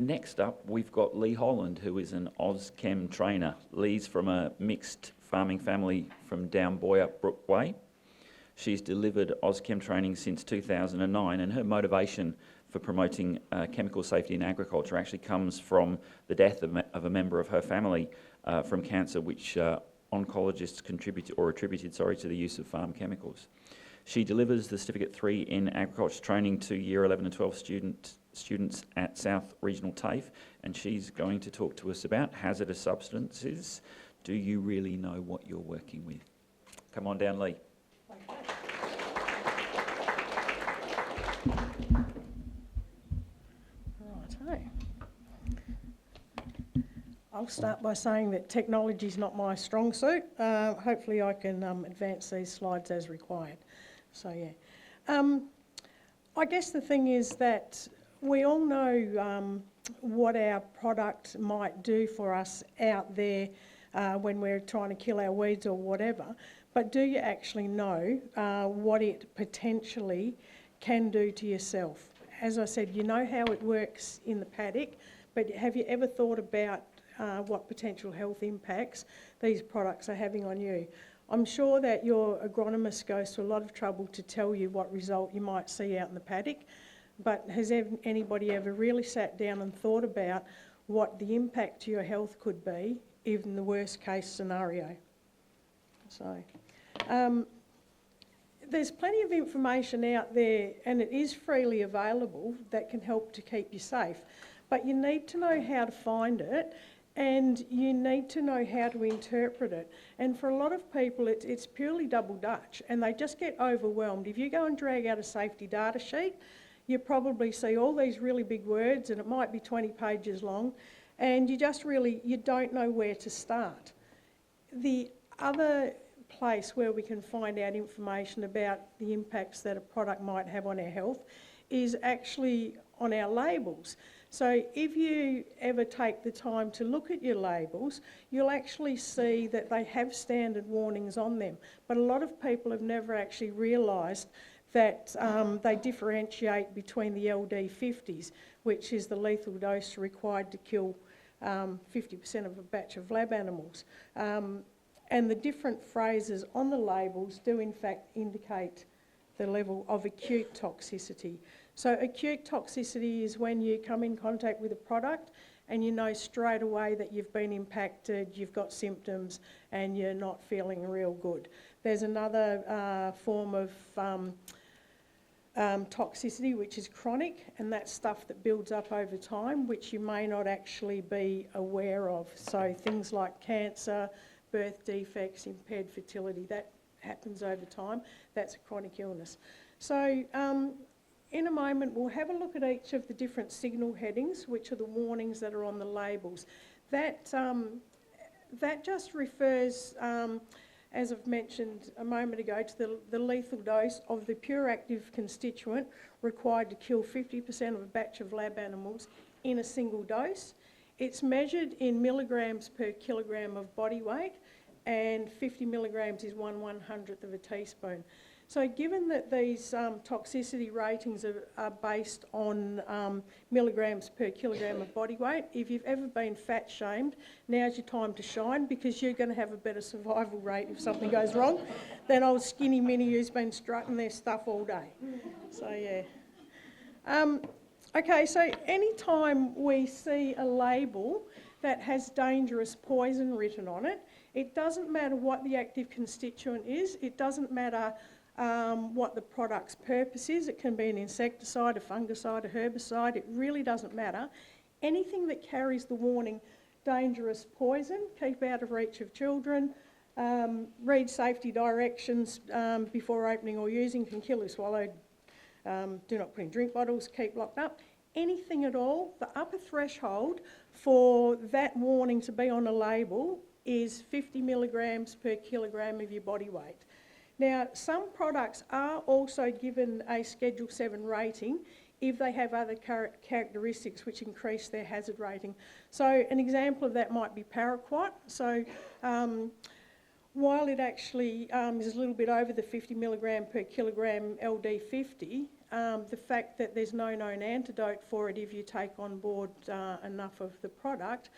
Next up, we've got Lee Holland, who is an AusChem trainer. Lee's from a mixed farming family from down Boyup Brook Way. She's delivered AusChem training since 2009, and her motivation for promoting chemical safety in agriculture actually comes from the death of a member of her family from cancer, which oncologists attributed to the use of farm chemicals. She delivers the Certificate 3 in Agriculture training to Year 11 and 12 students at South Regional TAFE, and she's going to talk to us about hazardous substances. Do you really know what you're working with? Come on down, Lee. Righto. I'll start by saying that technology is not my strong suit. Hopefully I can advance these slides as required. So yeah. I guess the thing is that we all know what our product might do for us out there when we're trying to kill our weeds or whatever, but do you actually know what it potentially can do to yourself? As I said, you know how it works in the paddock, but have you ever thought about what potential health impacts these products are having on you? I'm sure that your agronomist goes to a lot of trouble to tell you what result you might see out in the paddock, but has anybody ever really sat down and thought about what the impact to your health could be, even the worst case scenario? So, there's plenty of information out there, and it is freely available, that can help to keep you safe. But you need to know how to find it, and you need to know how to interpret it. And for a lot of people, it's purely double Dutch, and they just get overwhelmed. If you go and drag out a safety data sheet, you probably see all these really big words, and it might be 20 pages long, and you don't know where to start. The other place where we can find out information about the impacts that a product might have on our health is actually on our labels. So if you ever take the time to look at your labels, you'll actually see that they have standard warnings on them. But a lot of people have never actually realised that they differentiate between the LD50s, which is the lethal dose required to kill 50% of a batch of lab animals. And the different phrases on the labels do in fact indicate the level of acute toxicity. So acute toxicity is when you come in contact with a product and you know straight away that you've been impacted, you've got symptoms, and you're not feeling real good. There's another form of toxicity, which is chronic, and that's stuff that builds up over time, which you may not actually be aware of. So things like cancer, birth defects, impaired fertility, that happens over time. That's a chronic illness. So in a moment, we'll have a look at each of the different signal headings, which are the warnings that are on the labels. That just refers, as I've mentioned a moment ago, to the lethal dose of the pure active constituent required to kill 50% of a batch of lab animals in a single dose. It's measured in milligrams per kilogram of body weight, and 50 milligrams is 1/100th of a teaspoon. So given that these toxicity ratings are based on milligrams per kilogram of body weight, if you've ever been fat shamed, now's your time to shine, because you're going to have a better survival rate if something goes wrong than old skinny Minnie who's been strutting their stuff all day. So yeah. Okay, so anytime we see a label that has dangerous poison written on it, it doesn't matter what the active constituent is, it doesn't matter what the product's purpose is. It can be an insecticide, a fungicide, a herbicide, it really doesn't matter. Anything that carries the warning, dangerous poison, keep out of reach of children, read safety directions before opening or using, can kill if swallowed, do not put in drink bottles, keep locked up. Anything at all, the upper threshold for that warning to be on a label is 50 milligrams per kilogram of your body weight. Now, some products are also given a Schedule 7 rating if they have other characteristics which increase their hazard rating. So an example of that might be paraquat. So while it actually is a little bit over the 50 milligram per kilogram LD50, the fact that there's no known antidote for it if you take on board enough of the product,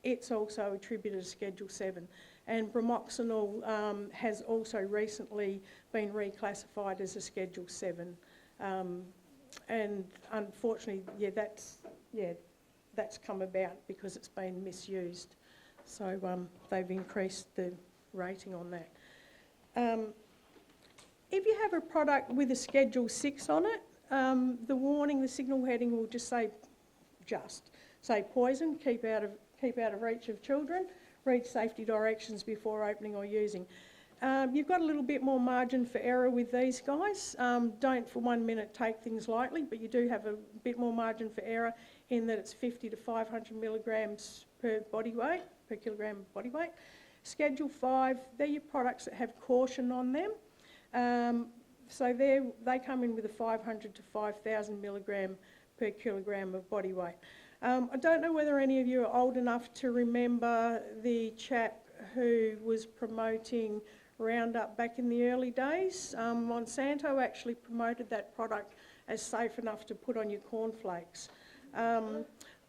it's also attributed to Schedule 7. And bromoxynil has also recently been reclassified as a Schedule 7. And unfortunately, that's come about because it's been misused. So they've increased the rating on that. If you have a product with a Schedule 6 on it, the warning, the signal heading will just say poison, keep out of reach of children, read safety directions before opening or using. You've got a little bit more margin for error with these guys. Don't for 1 minute take things lightly, but you do have a bit more margin for error in that it's 50 to 500 milligrams per kilogram of body weight. Schedule 5, they're your products that have caution on them. So they come in with a 500 to 5,000 milligram per kilogram of body weight. I don't know whether any of you are old enough to remember the chap who was promoting Roundup back in the early days. Monsanto actually promoted that product as safe enough to put on your cornflakes.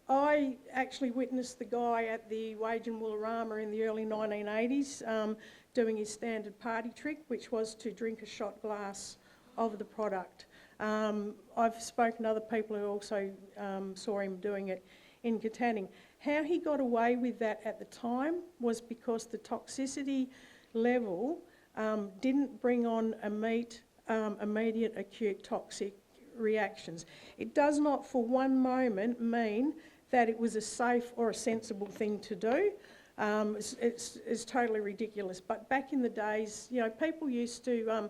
I actually witnessed the guy at the Wage and Woolorama in the early 1980s doing his standard party trick, which was to drink a shot glass of the product. I've spoken to other people who also saw him doing it in Katanning. How he got away with that at the time was because the toxicity level didn't bring on immediate acute toxic reactions. It does not for one moment mean that it was a safe or a sensible thing to do. It's totally ridiculous. But back in the days, you know, people used to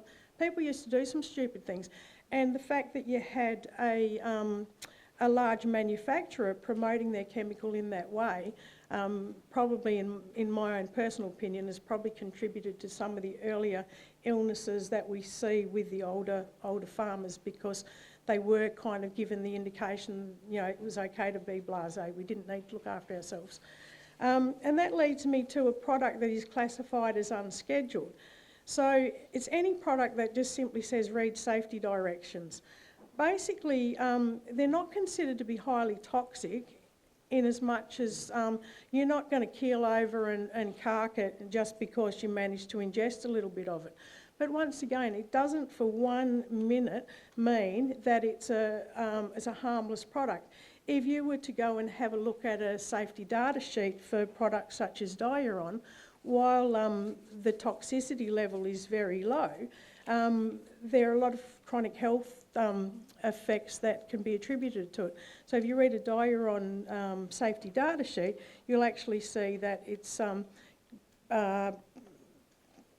do some stupid things, and the fact that you had a large manufacturer promoting their chemical in that way, probably in my own personal opinion, has probably contributed to some of the earlier illnesses that we see with the older farmers, because they were kind of given the indication, you know, it was okay to be blasé. We didn't need to look after ourselves. And that leads me to a product that is classified as unscheduled. So it's any product that just simply says read safety directions. Basically, they're not considered to be highly toxic in as much as you're not going to keel over and cark it just because you managed to ingest a little bit of it. But once again, it doesn't for 1 minute mean that it's a harmless product. If you were to go and have a look at a safety data sheet for products such as Diuron, while the toxicity level is very low, there are a lot of chronic health effects that can be attributed to it. So if you read a Diuron safety data sheet, you'll actually see that it's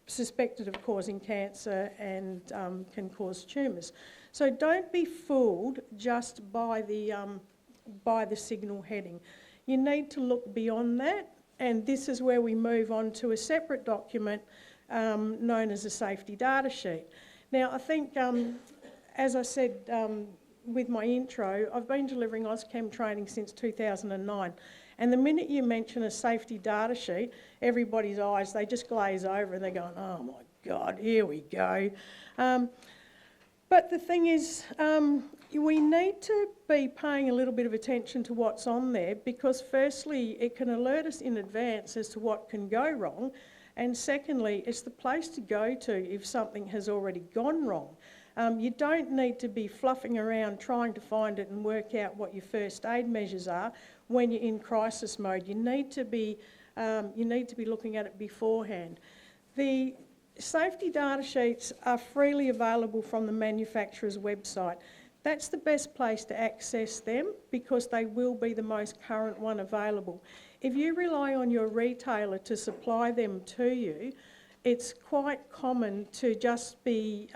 suspected of causing cancer and can cause tumours. So don't be fooled just by the signal heading. You need to look beyond that, and this is where we move on to a separate document known as a safety data sheet. Now, I think, as I said with my intro, I've been delivering AusChem training since 2009. And the minute you mention a safety data sheet, everybody's eyes, they just glaze over and they're going, oh my God, here we go. But the thing is, we need to be paying a little bit of attention to what's on there, because firstly, it can alert us in advance as to what can go wrong. And secondly, it's the place to go to if something has already gone wrong. You don't need to be fluffing around trying to find it and work out what your first aid measures are when you're in crisis mode. You need to be looking at it beforehand. The safety data sheets are freely available from the manufacturer's website. That's the best place to access them because they will be the most current one available. If you rely on your retailer to supply them to you, it's quite common to just be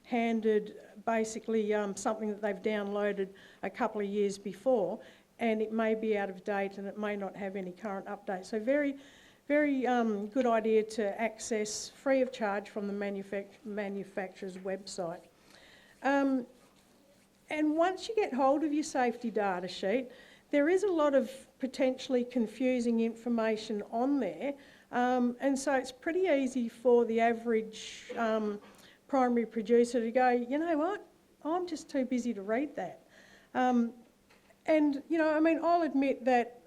handed basically something that they've downloaded a couple of years before, and it may be out of date and it may not have any current updates. So very good idea to access free of charge from the manufacturer's website. And once you get hold of your safety data sheet, there is a lot of potentially confusing information on there, and so it's pretty easy for the average primary producer to go, you know what, I'm just too busy to read that. And, you know, I mean, I'll admit that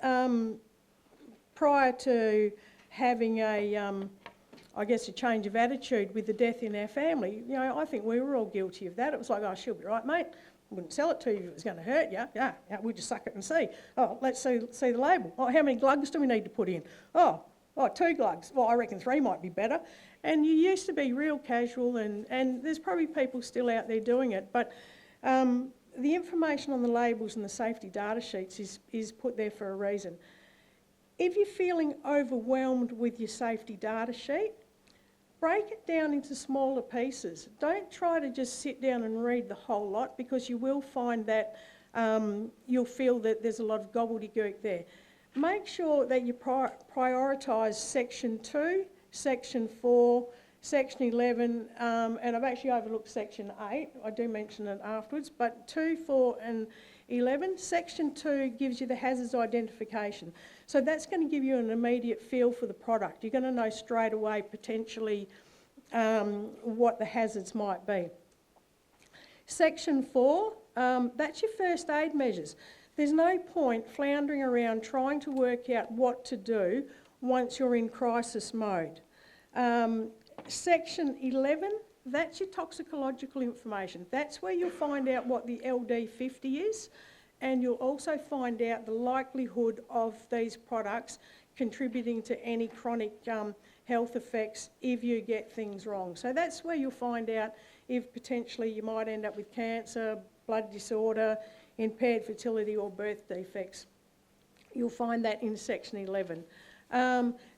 prior to having a change of attitude with the death in our family, you know, I think we were all guilty of that. It was like, oh, she'll be right, mate. Wouldn't sell it to you if it was going to hurt you. Yeah, we'll just suck it and see. Oh, let's see the label. Oh, how many glugs do we need to put in? Oh, 2 glugs. Well, I reckon 3 might be better. And you used to be real casual, and there's probably people still out there doing it. But the information on the labels and the safety data sheets is put there for a reason. If you're feeling overwhelmed with your safety data sheet, break it down into smaller pieces. Don't try to just sit down and read the whole lot, because you will find that you'll feel that there's a lot of gobbledygook there. Make sure that you prioritise Section 2, Section 4, Section 11, and I've actually overlooked Section 8. I do mention it afterwards, but 2, 4 and 11. Section 2 gives you the hazards identification. So that's going to give you an immediate feel for the product. You're going to know straight away potentially what the hazards might be. Section 4, that's your first aid measures. There's no point floundering around trying to work out what to do once you're in crisis mode. Section 11, that's your toxicological information. That's where you'll find out what the LD50 is, and you'll also find out the likelihood of these products contributing to any chronic health effects if you get things wrong. So that's where you'll find out if potentially you might end up with cancer, blood disorder, impaired fertility or birth defects. You'll find that in Section 11.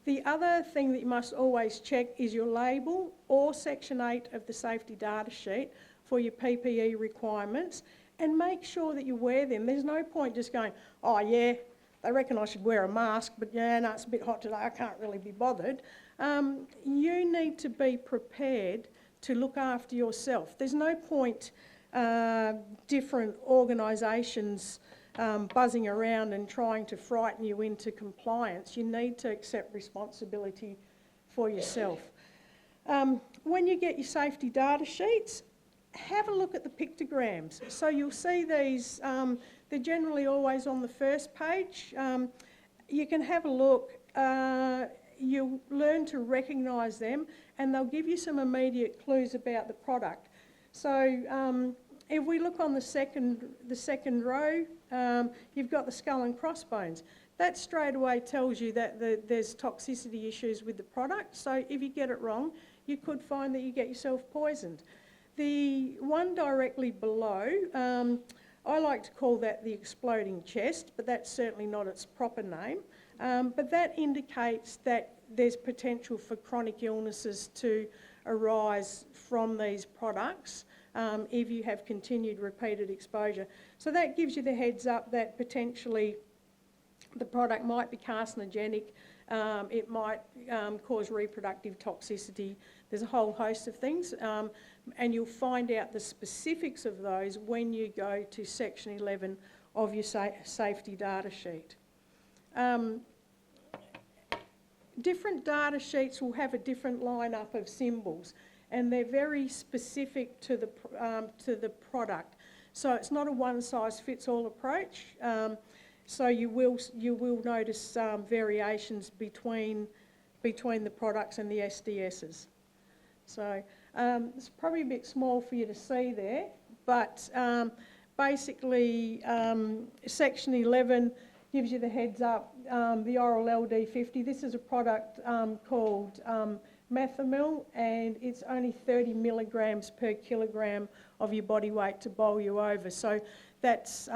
The other thing that you must always check is your label or Section 8 of the safety data sheet for your PPE requirements, and make sure that you wear them. There's no point just going, oh yeah, they reckon I should wear a mask, but yeah, no, it's a bit hot today, I can't really be bothered. You need to be prepared to look after yourself. There's no point different organisations buzzing around and trying to frighten you into compliance. You need to accept responsibility for yourself. When you get your safety data sheets, have a look at the pictograms. So you'll see these, they're generally always on the first page. You can have a look, you'll learn to recognise them, and they'll give you some immediate clues about the product. So if we look on the second row, you've got the skull and crossbones. That straight away tells you that there's toxicity issues with the product. So if you get it wrong, you could find that you get yourself poisoned. The one directly below, I like to call that the exploding chest, but that's certainly not its proper name. But that indicates that there's potential for chronic illnesses to arise from these products if you have continued repeated exposure. So that gives you the heads up that potentially the product might be carcinogenic, it might cause reproductive toxicity. There's a whole host of things, and you'll find out the specifics of those when you go to Section 11 of your safety data sheet. Different data sheets will have a different lineup of symbols, and they're very specific to the product. So it's not a one-size-fits-all approach. So you will notice variations between the products and the SDSs. So it's probably a bit small for you to see there, but basically Section 11 gives you the heads up, the oral LD50. This is a product called Methamil, and it's only 30 milligrams per kilogram of your body weight to bowl you over. So that's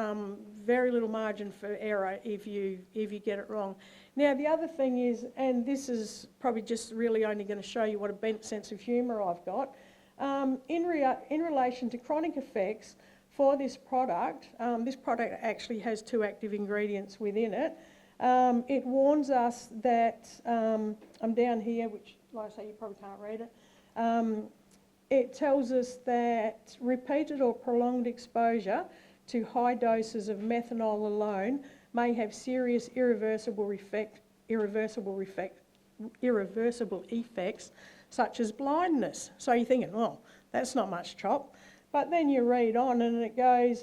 very little margin for error if you get it wrong. Now the other thing is, and this is probably just really only going to show you what a bent sense of humour I've got, in relation to chronic effects for this product actually has 2 active ingredients within it. It warns us that, I'm down here, which like I say you probably can't read it, it tells us that repeated or prolonged exposure to high doses of methanol alone may have serious irreversible effects such as blindness. So you're thinking, well, that's not much chop. But then you read on and it goes,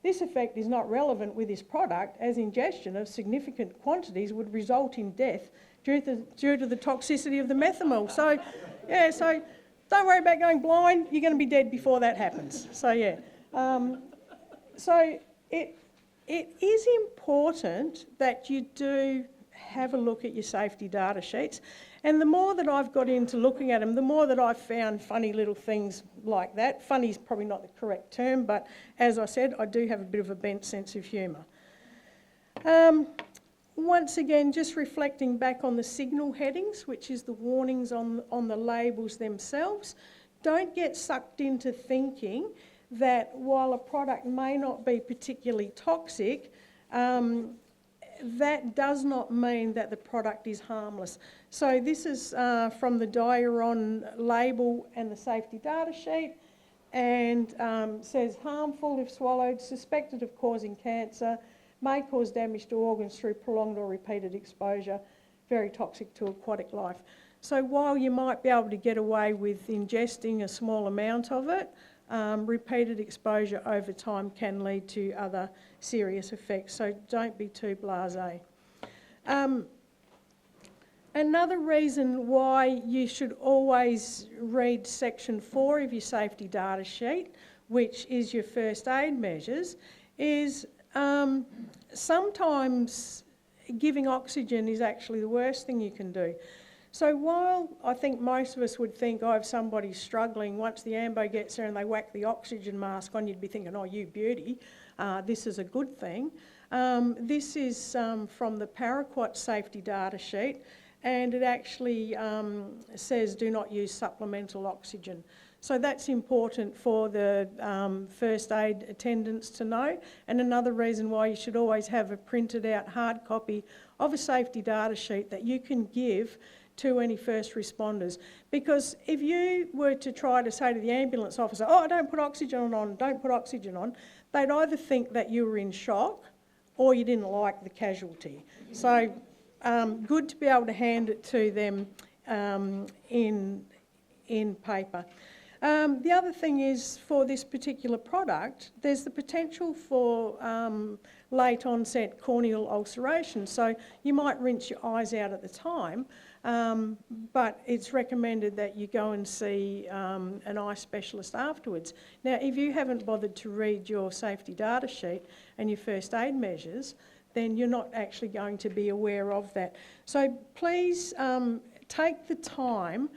this effect is not relevant with this product, as ingestion of significant quantities would result in death due to the toxicity of the methanol. So, yeah, so don't worry about going blind. You're going to be dead before that happens. So, yeah. So it is important that you do have a look at your safety data sheets. And the more that I've got into looking at them, the more that I've found funny little things like that. Funny is probably not the correct term, but as I said, I do have a bit of a bent sense of humour. Once again, just reflecting back on the signal headings, which is the warnings on the labels themselves. Don't get sucked into thinking that while a product may not be particularly toxic, that does not mean that the product is harmless. So this is from the Diuron label and the safety data sheet, and says harmful if swallowed, suspected of causing cancer, may cause damage to organs through prolonged or repeated exposure, very toxic to aquatic life. So while you might be able to get away with ingesting a small amount of it, repeated exposure over time can lead to other serious effects, so don't be too blasé. Another reason why you should always read section 4 of your safety data sheet, which is your first aid measures, is sometimes giving oxygen is actually the worst thing you can do. So while I think most of us would think, oh, if somebody's struggling, once the ambo gets there and they whack the oxygen mask on, you'd be thinking, oh, you beauty, this is a good thing. This is from the Paraquat safety data sheet, and it actually says do not use supplemental oxygen. So that's important for the first aid attendants to know. And another reason why you should always have a printed out hard copy of a safety data sheet that you can give to any first responders. Because if you were to try to say to the ambulance officer, oh, don't put oxygen on, don't put oxygen on, they'd either think that you were in shock or you didn't like the casualty. So good to be able to hand it to them in paper. The other thing is, for this particular product, there's the potential for late onset corneal ulceration. So you might rinse your eyes out at the time, but it's recommended that you go and see an eye specialist afterwards. Now, if you haven't bothered to read your safety data sheet and your first aid measures, then you're not actually going to be aware of that. So please take the time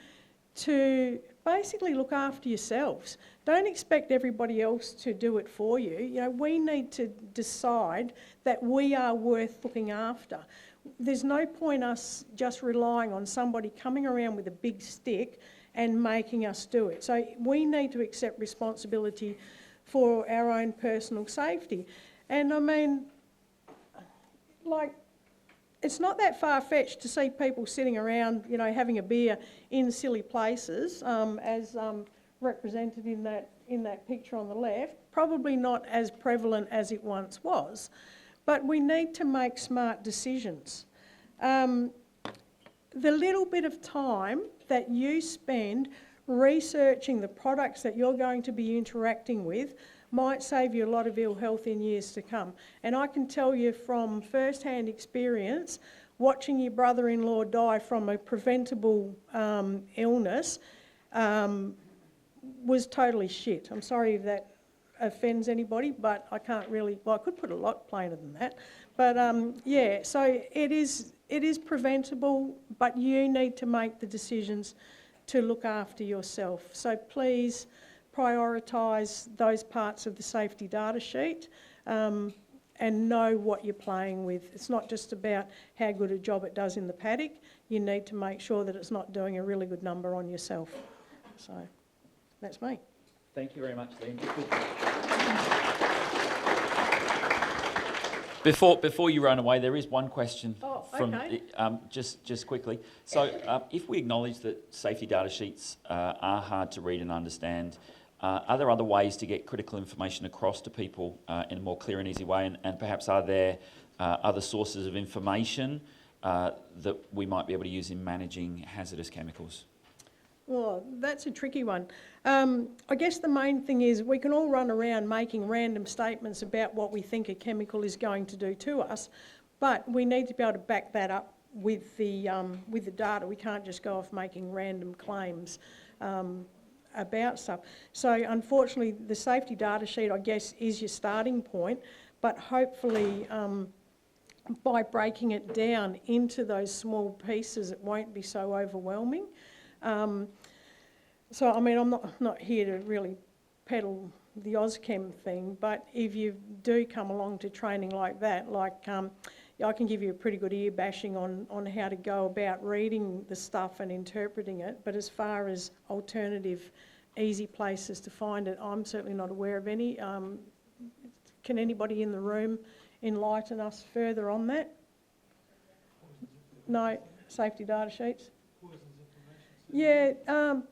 to basically look after yourselves. Don't expect everybody else to do it for you. You know, we need to decide that we are worth looking after. There's no point us just relying on somebody coming around with a big stick and making us do it. So we need to accept responsibility for our own personal safety. And I mean, like, it's not that far-fetched to see people sitting around, you know, having a beer in silly places, as represented in that picture on the left. Probably not as prevalent as it once was, but we need to make smart decisions. The little bit of time that you spend researching the products that you're going to be interacting with might save you a lot of ill health in years to come. And I can tell you from first-hand experience, watching your brother-in-law die from a preventable illness was totally shit. I'm sorry if that offends anybody, but I can't really, well, I could put a lot plainer than that. But yeah, so it is preventable, but you need to make the decisions to look after yourself. So please prioritise those parts of the safety data sheet and know what you're playing with. It's not just about how good a job it does in the paddock. You need to make sure that it's not doing a really good number on yourself. So that's me. Thank you very much, Liam. Before you run away, there is one question from just quickly. So if we acknowledge that safety data sheets are hard to read and understand, are there other ways to get critical information across to people in a more clear and easy way? And perhaps are there other sources of information that we might be able to use in managing hazardous chemicals? Well, that's a tricky one. I guess the main thing is we can all run around making random statements about what we think a chemical is going to do to us, but we need to be able to back that up with the data. We can't just go off making random claims about stuff. So unfortunately, the safety data sheet, I guess, is your starting point, but hopefully by breaking it down into those small pieces, it won't be so overwhelming. So, I mean, I'm not here to really peddle the AusChem thing, but if you do come along to training like that, I can give you a pretty good ear bashing on how to go about reading the stuff and interpreting it, but as far as alternative easy places to find it, I'm certainly not aware of any. Can anybody in the room enlighten us further on that? No, safety data sheets? Yeah,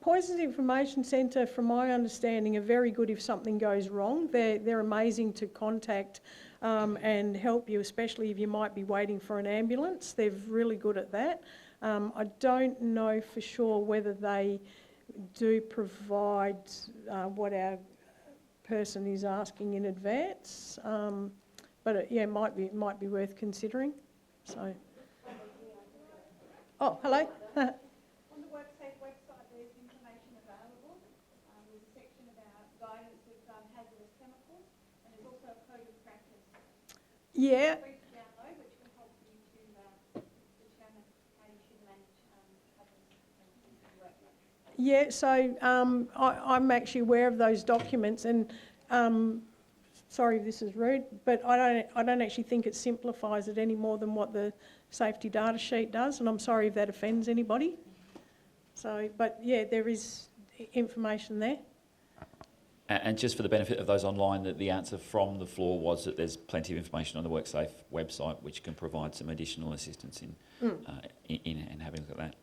Poisons Information Centre, from my understanding, are very good if something goes wrong. They're amazing to contact and help you, especially if you might be waiting for an ambulance. They're really good at that. I don't know for sure whether they do provide what our person is asking in advance, but yeah, it might be worth considering. So, oh, hello. On the WorkSafe website, there's information available. There's a section about guidance with hazardous chemicals, and there's also a code of practice. Yeah. Free to download, which can help you to determine how you should manage hazardous chemicals in your workplace. Yeah, so I'm actually aware of those documents, and sorry if this is rude, but I don't actually think it simplifies it any more than what the safety data sheet does, and I'm sorry if that offends anybody. So, but yeah, there is information there. And just for the benefit of those online, that the answer from the floor was that there's plenty of information on the WorkSafe website which can provide some additional assistance in having a look at that.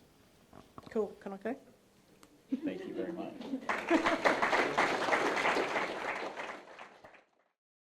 Cool, can I go? Thank you very much.